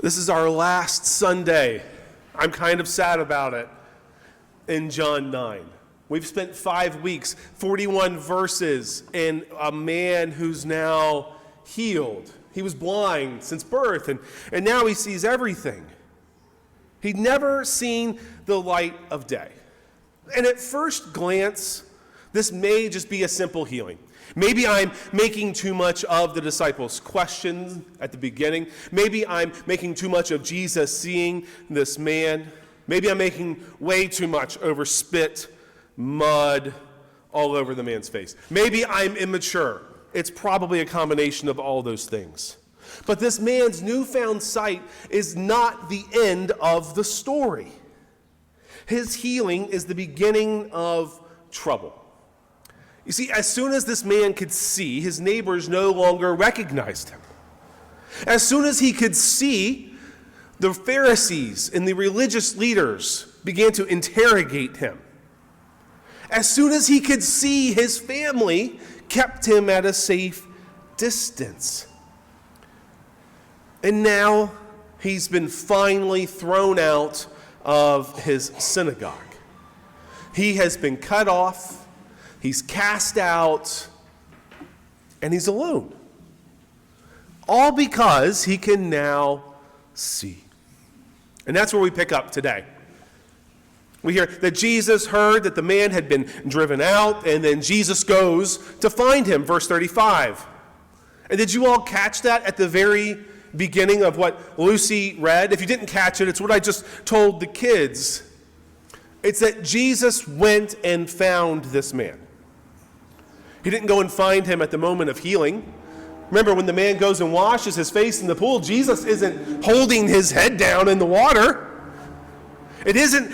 This is our last Sunday. I'm kind of sad about it. In John 9. We've spent 5 weeks, 41 verses, in a man who's now healed. He was blind since birth, and now he sees everything. He'd never seen the light of day. And at first glance, this may just be a simple healing. Maybe I'm making too much of the disciples' questions at the beginning. Maybe I'm making too much of Jesus seeing this man. Maybe I'm making way too much over spit, mud, all over the man's face. Maybe I'm immature. It's probably a combination of all those things. But this man's newfound sight is not the end of the story. His healing is the beginning of trouble. You see, as soon as this man could see, his neighbors no longer recognized him. As soon as he could see, the Pharisees and the religious leaders began to interrogate him. As soon as he could see, his family kept him at a safe distance. And now he's been finally thrown out of his synagogue. He has been cut off. He's cast out, and he's alone. All because he can now see. And that's where we pick up today. We hear that Jesus heard that the man had been driven out, and then Jesus goes to find him, verse 35. And did you all catch that at the very beginning of what Lucy read? If you didn't catch it, it's what I just told the kids. It's that Jesus went and found this man. He didn't go and find him at the moment of healing. Remember, when the man goes and washes his face in the pool, Jesus isn't holding his head down in the water. It isn't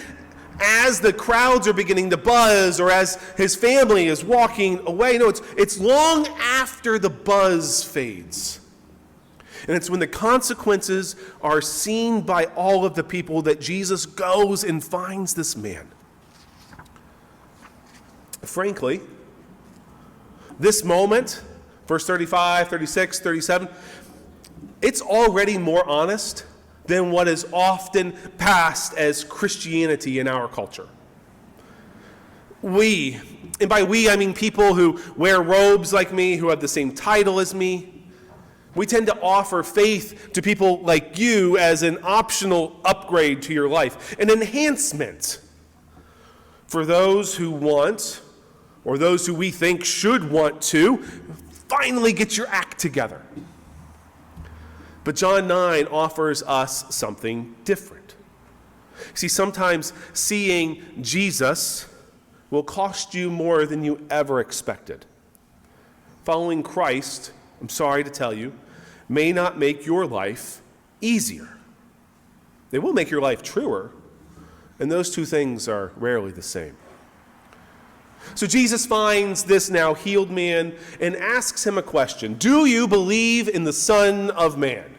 as the crowds are beginning to buzz or as his family is walking away. No, it's long after the buzz fades. And it's when the consequences are seen by all of the people that Jesus goes and finds this man. Frankly, this moment, verse 35, 36, 37, it's already more honest than what is often passed as Christianity in our culture. We, and by we I mean people who wear robes like me, who have the same title as me, we tend to offer faith to people like you as an optional upgrade to your life, an enhancement for those who want, or those who we think should want to, finally get your act together. But John 9 offers us something different. See, sometimes seeing Jesus will cost you more than you ever expected. Following Christ, I'm sorry to tell you, may not make your life easier. They will make your life truer, and those two things are rarely the same. So Jesus finds this now healed man and asks him a question. Do you believe in the Son of Man?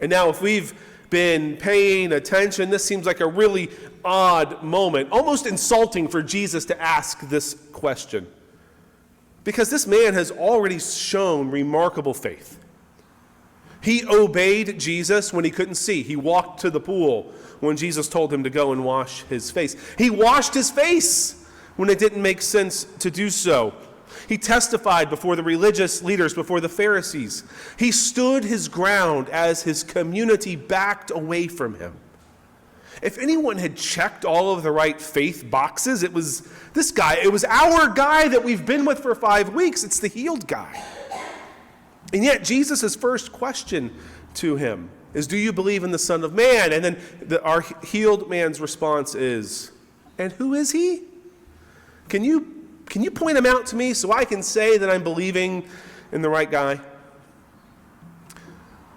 And now if we've been paying attention, this seems like a really odd moment, almost insulting for Jesus to ask this question. Because this man has already shown remarkable faith. He obeyed Jesus when he couldn't see. He walked to the pool when Jesus told him to go and wash his face. He washed his face when it didn't make sense to do so. He testified before the religious leaders, before the Pharisees. He stood his ground as his community backed away from him. If anyone had checked all of the right faith boxes, it was this guy. It was our guy that we've been with for 5 weeks. It's the healed guy. And yet Jesus' first question to him is, do you believe in the Son of Man? And then our healed man's response is, and who is he? Can you point him out to me so I can say that I'm believing in the right guy?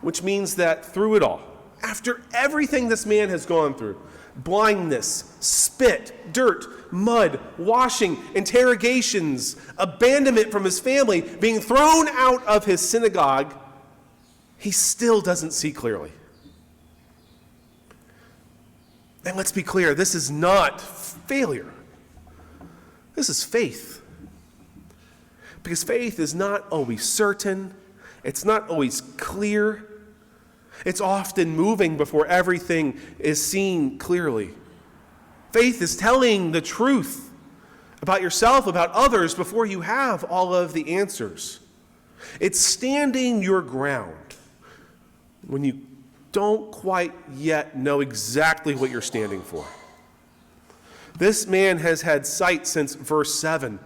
Which means that through it all, after everything this man has gone through, blindness, spit, dirt, mud, washing, interrogations, abandonment from his family, being thrown out of his synagogue, he still doesn't see clearly. And let's be clear, this is not failure. This is faith. Because faith is not always certain. It's not always clear. It's often moving before everything is seen clearly. Faith is telling the truth about yourself, about others, before you have all of the answers. It's standing your ground when you don't quite yet know exactly what you're standing for. This man has had sight since verse 7,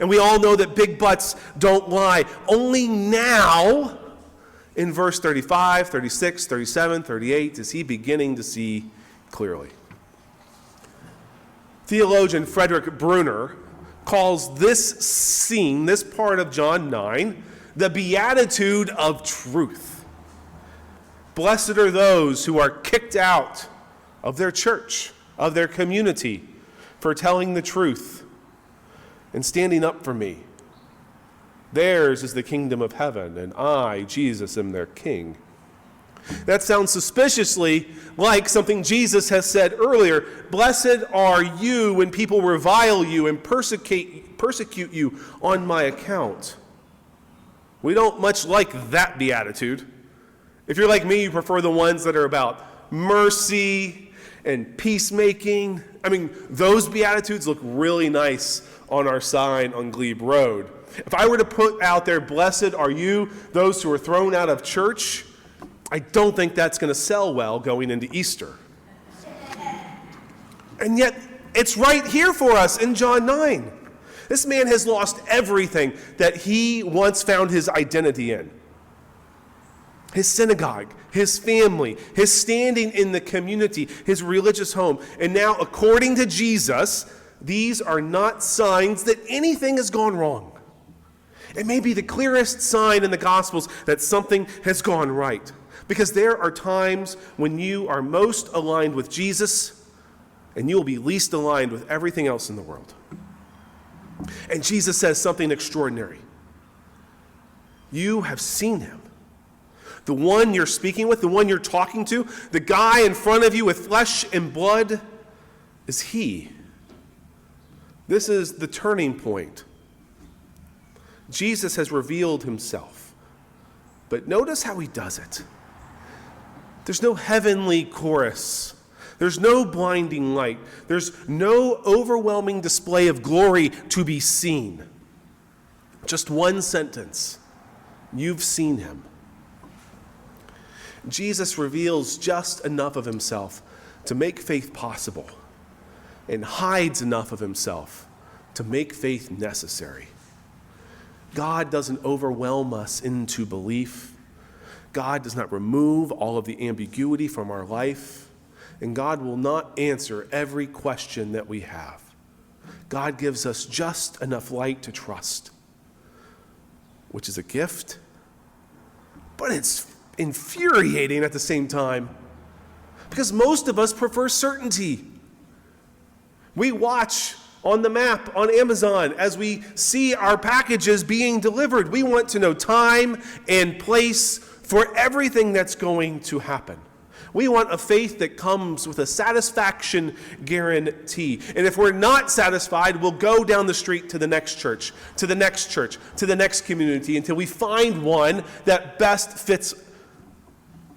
and we all know that big buts don't lie. Only now, in verse 35, 36, 37, 38, is he beginning to see clearly. Theologian Frederick Bruner calls this scene, this part of John 9, the beatitude of truth. Blessed are those who are kicked out of their church, of their community, for telling the truth and standing up for me. Theirs is the kingdom of heaven, and I, Jesus, am their king. That sounds suspiciously like something Jesus has said earlier. Blessed are you when people revile you and persecute you on my account. We don't much like that beatitude. If you're like me, you prefer the ones that are about mercy and peacemaking. I mean, those beatitudes look really nice on our sign on Glebe Road. If I were to put out there, blessed are you, those who are thrown out of church, I don't think that's going to sell well going into Easter. And yet, it's right here for us in John 9. This man has lost everything that he once found his identity in. His synagogue, his family, his standing in the community, his religious home. And now, according to Jesus, these are not signs that anything has gone wrong. It may be the clearest sign in the Gospels that something has gone right. Because there are times when you are most aligned with Jesus and you will be least aligned with everything else in the world. And Jesus says something extraordinary. You have seen him. The one you're speaking with, the one you're talking to, the guy in front of you with flesh and blood is he. This is the turning point. Jesus has revealed himself. But notice how he does it. There's no heavenly chorus. There's no blinding light. There's no overwhelming display of glory to be seen. Just one sentence. You've seen him. Jesus reveals just enough of himself to make faith possible and hides enough of himself to make faith necessary. God doesn't overwhelm us into belief. God does not remove all of the ambiguity from our life, and God will not answer every question that we have. God gives us just enough light to trust, which is a gift, but it's infuriating at the same time, because most of us prefer certainty. We watch on the map on Amazon as we see our packages being delivered. We want to know time and place for everything that's going to happen. We want a faith that comes with a satisfaction guarantee. And if we're not satisfied, we'll go down the street to the next church, to the next church, to the next community until we find one that best fits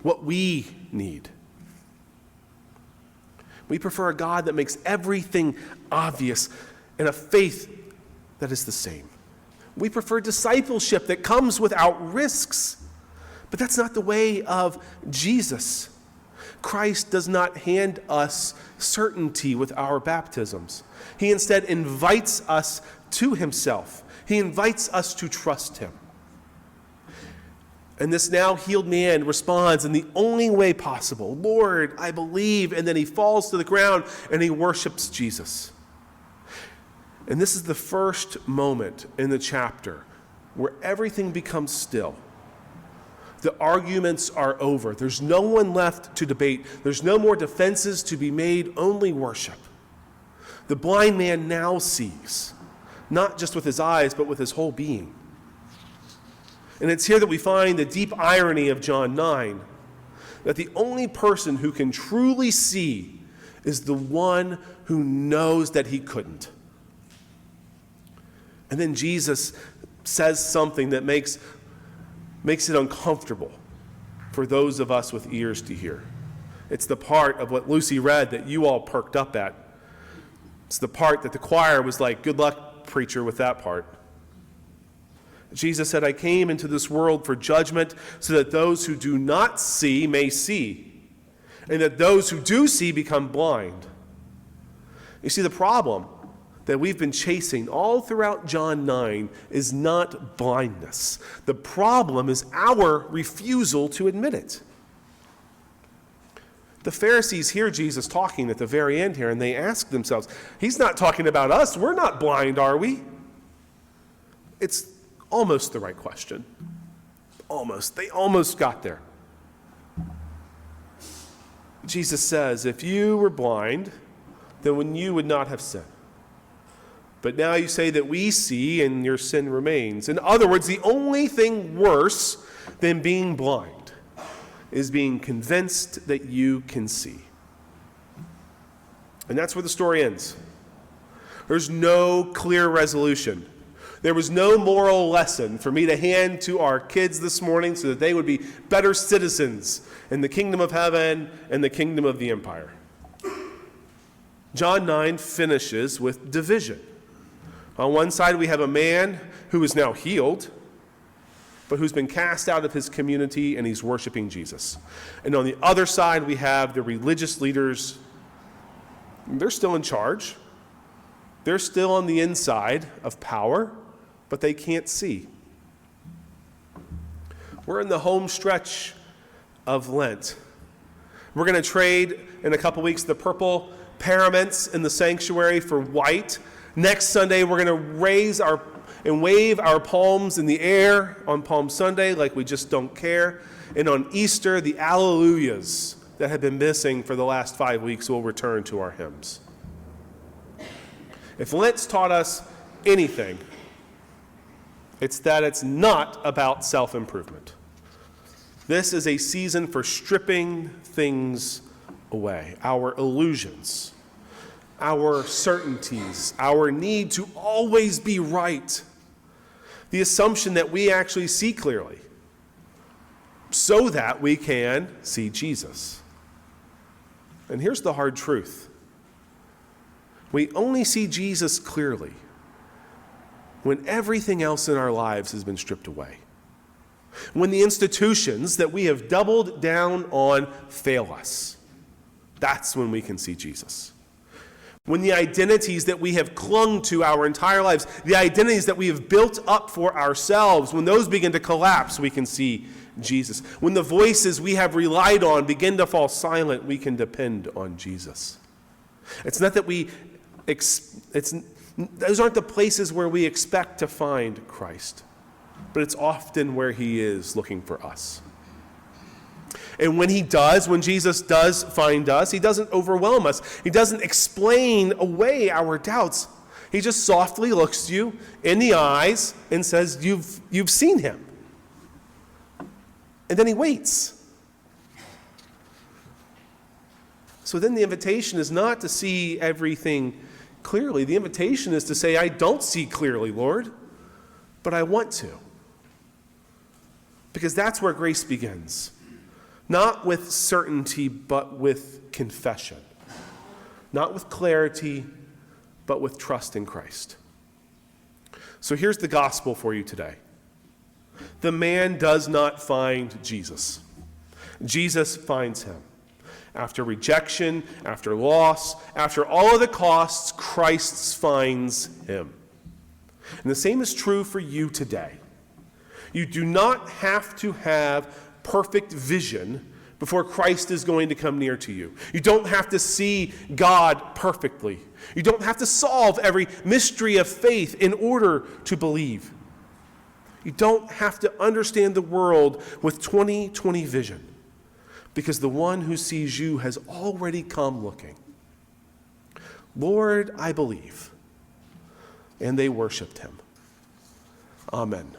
what we need. We prefer a God that makes everything obvious and a faith that is the same. We prefer discipleship that comes without risks. But that's not the way of Jesus. Christ does not hand us certainty with our baptisms. He instead invites us to himself. He invites us to trust him. And this now healed man responds in the only way possible. Lord, I believe. And then he falls to the ground and he worships Jesus. And this is the first moment in the chapter where everything becomes still. The arguments are over. There's no one left to debate. There's no more defenses to be made, only worship. The blind man now sees, not just with his eyes, but with his whole being. And it's here that we find the deep irony of John 9, that the only person who can truly see is the one who knows that he couldn't. And then Jesus says something that makes it uncomfortable. for those of us with ears to hear. It's the part of what Lucy read that you all perked up at. It's the part that the choir was like, good luck, preacher, with that part. Jesus said, I came into this world for judgment so that those who do not see may see, and that those who do see become blind. You see, the problem that we've been chasing all throughout John 9 is not blindness. The problem is our refusal to admit it. The Pharisees hear Jesus talking at the very end here, and they ask themselves, he's not talking about us. We're not blind, are we? It's almost the right question. Almost. They almost got there. Jesus says, if you were blind, then you would not have sinned. But now you say that we see and your sin remains. In other words, the only thing worse than being blind is being convinced that you can see. And that's where the story ends. There's no clear resolution. There was no moral lesson for me to hand to our kids this morning so that they would be better citizens in the kingdom of heaven and the kingdom of the empire. John 9 finishes with division. On one side, we have a man who is now healed, but who's been cast out of his community, and he's worshiping Jesus. And on the other side, we have the religious leaders. They're still in charge. They're still on the inside of power, but they can't see. We're in the home stretch of Lent. We're going to trade in a couple weeks the purple paraments in the sanctuary for white. Next Sunday, we're going to raise and wave our palms in the air on Palm Sunday like we just don't care. And on Easter, the alleluias that have been missing for the last 5 weeks will return to our hymns. If Lent's taught us anything, it's that it's not about self-improvement. This is a season for stripping things away, our illusions, our certainties, our need to always be right, the assumption that we actually see clearly so that we can see Jesus. And here's the hard truth. We only see Jesus clearly when everything else in our lives has been stripped away. When the institutions that we have doubled down on fail us. That's when we can see Jesus. When the identities that we have clung to our entire lives, the identities that we have built up for ourselves, when those begin to collapse, we can see Jesus. When the voices we have relied on begin to fall silent, we can depend on Jesus. It's not that those aren't the places where we expect to find Christ, but it's often where he is looking for us. And when Jesus does find us, he doesn't overwhelm us. He doesn't explain away our doubts. He just softly looks you in the eyes and says, you've seen him. And then he waits. So then the invitation is not to see everything clearly. The invitation is to say, I don't see clearly, Lord, but I want to. Because that's where grace begins. Not with certainty, but with confession. Not with clarity, but with trust in Christ. So here's the gospel for you today. The man does not find Jesus. Jesus finds him. After rejection, after loss, after all of the costs, Christ finds him. And the same is true for you today. You do not have to have perfect vision before Christ is going to come near to you. You don't have to see God perfectly. You don't have to solve every mystery of faith in order to believe. You don't have to understand the world with 20/20 vision, because the one who sees you has already come looking. Lord, I believe. And they worshiped him. Amen.